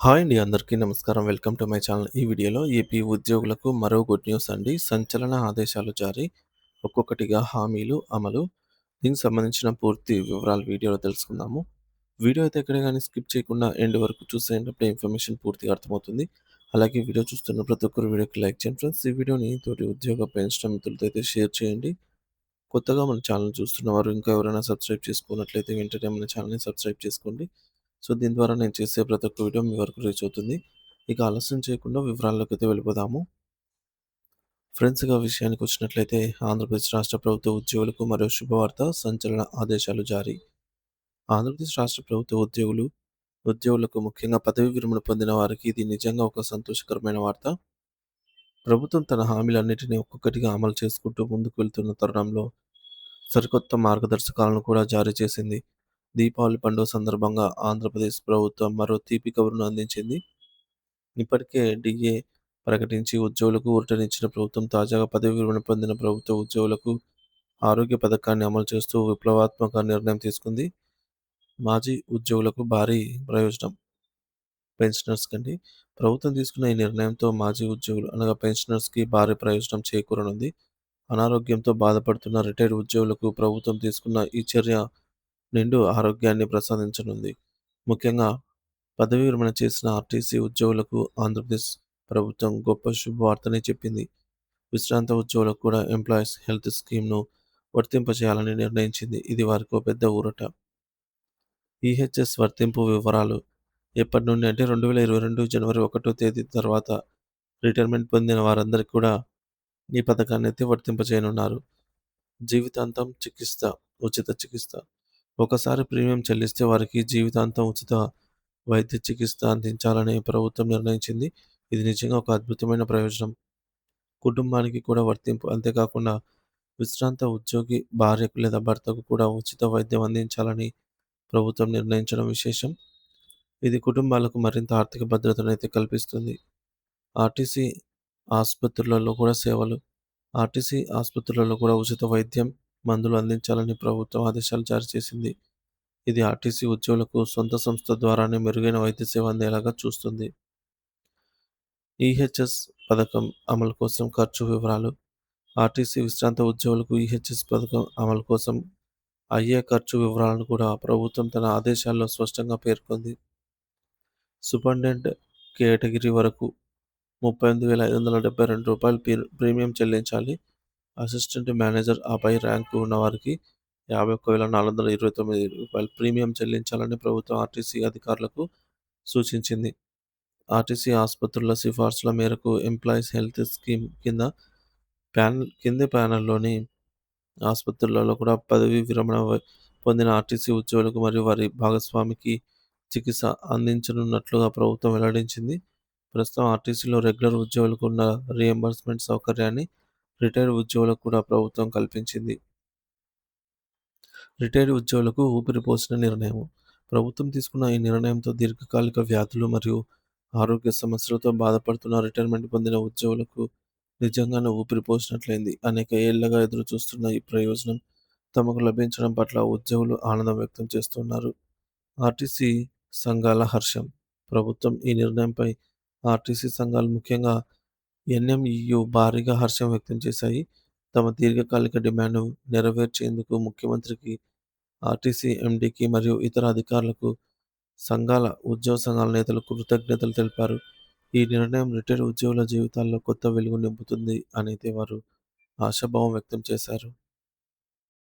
Hi అండి. అందరికీ నమస్కారం. Welcome to my channel. ఈ వీడియోలో ఏపీ ఉద్యోగులకు మరో గుడ్ న్యూస్ అండి. సంచలన ఆదేశాలు జారీ, ఒక్కొక్కటిగా హామీలు అమలు. దీనికి సంబంధించిన పూర్తి వివరాలు వీడియోలో తెలుసుకుందాము. వీడియో అయితే ఎక్కడ గాని స్కిప్ చేయకుండా ఎండ్ వరకు చూసేయండి. అప్పుడే ఇన్ఫర్మేషన్ పూర్తిగా అర్థమవుతుంది. అలాగే వీడియో చూస్తున్న ప్రతి ఒక్కరు వీడియోకి లైక్ చేయండి ఫ్రెండ్స్. ఈ వీడియోని తోటి ఉద్యోగ పెన్షన్ మిత్రులతో అయితే షేర్ చేయండి. కొత్తగా మన ఛానల్ చూస్తున్నవారు ఇంకా ఎవరైనా సబ్స్క్రైబ్ చేసుకున్నట్లయితే వెంటనే మన ఛానల్‌ని సబ్స్క్రైబ్ చేసుకోండి. సో, దీని ద్వారా నేను చేసే ప్రతి ఒక్క వీడియో మీ వరకు రీచ్ అవుతుంది. ఇక ఆలస్యం చేయకుండా వివరాల్లోకైతే వెళ్ళిపోదాము. ఫ్రెండ్స్ ఇక విషయానికొచ్చినట్లయితే ఆంధ్రప్రదేశ్ రాష్ట్ర ప్రభుత్వ ఉద్యోగులకు మరో శుభవార్త, సంచలన ఆదేశాలు జారీ. ఆంధ్రప్రదేశ్ రాష్ట్ర ప్రభుత్వ ఉద్యోగులకు ముఖ్యంగా పదవీ విరమణ పొందిన వారికి ఇది నిజంగా ఒక సంతోషకరమైన వార్త. ప్రభుత్వం తన హామీలన్నిటిని ఒక్కొక్కటిగా అమలు చేసుకుంటూ ముందుకు వెళ్తున్న తరుణంలో సరికొత్త మార్గదర్శకాలను కూడా జారీ చేసింది. దీపావళి పండుగ సందర్భంగా ఆంధ్రప్రదేశ్ ప్రభుత్వం మరో తీపి కబురును అందించింది. ఇప్పటికే డీఏ ప్రకటించి ఉద్యోగులకు ఊరటనిచ్చిన ప్రభుత్వం తాజాగా పదవి విరమణ పొందిన ప్రభుత్వ ఉద్యోగులకు ఆరోగ్య పథకాన్ని అమలు చేస్తూ విప్లవాత్మక నిర్ణయం తీసుకుంది. మాజీ ఉద్యోగులకు భారీ ప్రయోజనం. పెన్షనర్స్ కండి. ప్రభుత్వం తీసుకున్న ఈ నిర్ణయంతో మాజీ ఉద్యోగులు అనగా పెన్షనర్స్‌కి భారీ ప్రయోజనం చేకూరనుంది. అనారోగ్యంతో బాధపడుతున్న రిటైర్డ్ ఉద్యోగులకు ప్రభుత్వం తీసుకున్న ఈ చర్య నిండు ఆరోగ్యాన్ని ప్రసాదించనుంది. ముఖ్యంగా పదవీ విరమణ చేసిన ఆర్టీసీ ఉద్యోగులకు ఆంధ్రప్రదేశ్ ప్రభుత్వం గొప్ప శుభవార్తనే చెప్పింది. విశ్రాంత ఉద్యోగులకు కూడా ఎంప్లాయీస్ హెల్త్ స్కీమ్‌ను వర్తింపచేయాలని నిర్ణయించింది. ఇది వారికో పెద్ద ఊరట. ఈహెచ్ఎస్ వర్తింపు వివరాలు ఎప్పటి నుండి అంటే 2022 జనవరి 1 తేదీ తర్వాత రిటైర్మెంట్ పొందిన వారందరికీ కూడా ఈ పథకాన్నయితే వర్తింపచేయనున్నారు. జీవితాంతం ఉచిత చికిత్స. ఒకసారి ప్రీమియం చెల్లిస్తే వారికి జీవితాంతం ఉచిత వైద్య చికిత్స అందించాలని ప్రభుత్వం నిర్ణయించింది. ఇది నిజంగా ఒక అద్భుతమైన ప్రయోజనం. కుటుంబానికి కూడా వర్తింపు. అంతేకాకుండా విశ్రాంత ఉద్యోగి భార్యకు లేదా భర్తకు కూడా ఉచిత వైద్యం అందించాలని ప్రభుత్వం నిర్ణయించడం విశేషం. ఇది కుటుంబాలకు మరింత ఆర్థిక భద్రతనైతే కల్పిస్తుంది. ఆర్టీసీ ఆసుపత్రులలో కూడా సేవలు. ఆర్టీసీ ఆసుపత్రులలో కూడా ఉచిత వైద్యం, మందులు అందించాలని ప్రభుత్వం ఆదేశాలు జారీ చేసింది. ఇది ఆర్టీసీ ఉద్యోగులకు సొంత సంస్థ ద్వారానే మెరుగైన వైద్య సేవ అందేలాగా చూస్తుంది. ఈహెచ్ఎస్ పథకం అమలు కోసం ఖర్చు వివరాలు. ఆర్టీసీ విశ్రాంత ఉద్యోగులకు ఈహెచ్ఎస్ పథకం అమలు కోసం అయ్యే ఖర్చు వివరాలను కూడా ప్రభుత్వం తన ఆదేశాల్లో స్పష్టంగా పేర్కొంది. సూపరింటెండెంట్ కేటగిరీ వరకు రూ. 38,572 ప్రీమియం చెల్లించాలి. అసిస్టెంట్ మేనేజర్ ఆపై ర్యాంకు ఉన్నవారికి రూ. 51,429 ప్రీమియం చెల్లించాలని ప్రభుత్వం ఆర్టీసీ అధికారులకు సూచించింది. ఆర్టీసీ ఆసుపత్రుల సిఫార్సుల మేరకు ఎంప్లాయీస్ హెల్త్ స్కీమ్ కింది ప్యానెల్‌లోని ఆసుపత్రులలో కూడా పదవీ విరమణ పొందిన ఆర్టీసీ ఉద్యోగులకు మరియు వారి భాగస్వామికి చికిత్స అందించనున్నట్లుగా ప్రభుత్వం వెల్లడించింది. ప్రస్తుతం ఆర్టీసీలో రెగ్యులర్ ఉద్యోగులకు ఉన్న రీయింబర్స్‌మెంట్ సౌకర్యాన్ని రిటైర్డ్ ఉద్యోగులకు కూడా ప్రభుత్వం కల్పించింది. రిటైర్డ్ ఉద్యోగులకు ఊపిరిపోసిన నిర్ణయం. ప్రభుత్వం తీసుకున్న ఈ నిర్ణయంతో దీర్ఘకాలిక వ్యాధులు మరియు ఆరోగ్య సమస్యలతో బాధపడుతున్న రిటైర్మెంట్ పొందిన ఉద్యోగులకు నిజంగానే ఊపిరిపోసినట్లయింది. అనేక ఏళ్లుగా ఎదురుచూస్తున్న ఈ ప్రయోజనం తమకు లభించడం పట్ల ఉద్యోగులు ఆనందం వ్యక్తం చేస్తున్నారు. ఆర్టీసీ సంఘాల హర్షం. ప్రభుత్వం ఈ నిర్ణయంపై ఆర్టీసీ సంఘాలు ముఖ్యంగా ఎన్ఎంఈయు భారీగా హర్షం వ్యక్తం చేశాయి. తమ దీర్ఘకాలిక డిమాండ్‌ను నెరవేర్చేందుకు ముఖ్యమంత్రికి, ఆర్టీసీ ఎండీకి మరియు ఇతర అధికారులకు ఉద్యోగ సంఘాల నేతలు కృతజ్ఞతలు తెలిపారు. ఈ నిర్ణయం రిటైర్డ్ ఉద్యోగుల జీవితాల్లో కొత్త వెలుగు నింపుతుంది అనైతే వారు ఆశాభావం వ్యక్తం చేశారు.